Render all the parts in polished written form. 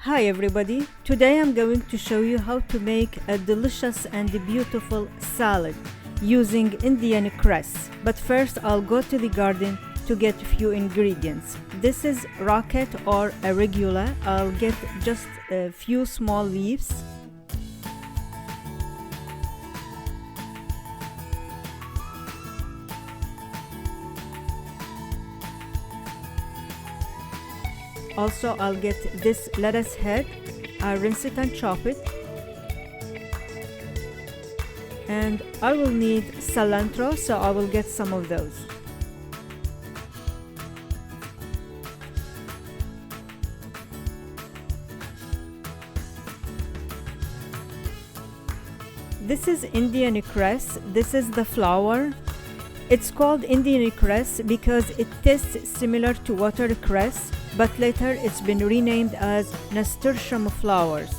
Hi everybody, today I'm going to show you how to make a delicious and beautiful salad using Indian cress. But first I'll go to the garden to get a few ingredients. This is rocket or arugula. I'll get just a few small leaves. Also, I'll get this lettuce head. I'll rinse it and chop it. And I will need cilantro, so I will get some of those. This is Indian cress. This is the flower. It's called Indian cress because it tastes similar to watercress, but later it's been renamed as Nasturtium flowers.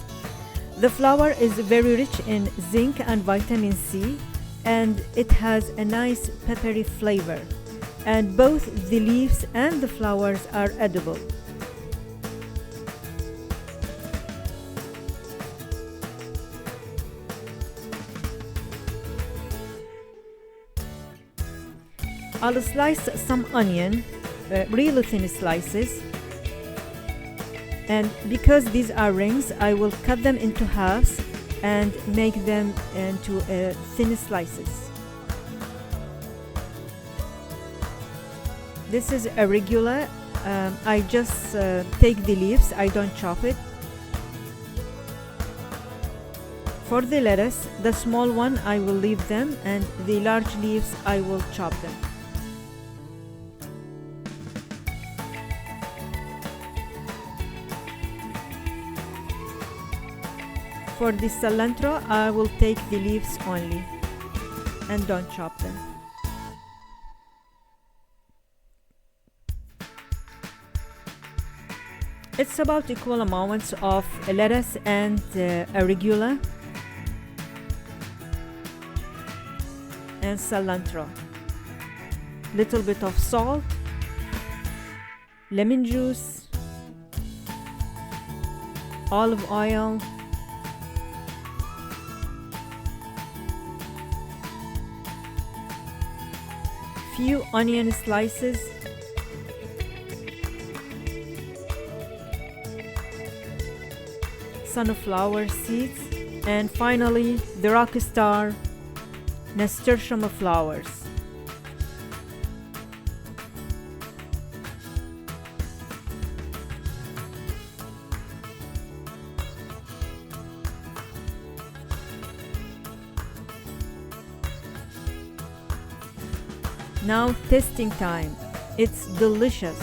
The flower is very rich in zinc and vitamin C, and it has a nice peppery flavor. And both the leaves and the flowers are edible. I'll slice some onion, really thin slices. And because these are rings, I will cut them into halves and make them into thin slices. This is arugula. I just take the leaves, I don't chop it. For the lettuce, the small one I will leave them, and the large leaves I will chop them. For the cilantro, I will take the leaves only and don't chop them. It's about equal amounts of lettuce and arugula and cilantro. Little bit of salt, lemon juice, olive oil, few onion slices, sunflower seeds, and finally the rock star nasturtium flowers. Now tasting time. It's delicious.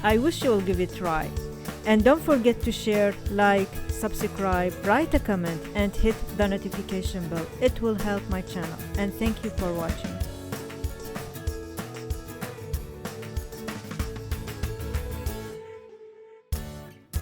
I wish you will give it a try. And don't forget to share, like, subscribe, write a comment, and hit the notification bell. It will help my channel. And thank you for watching.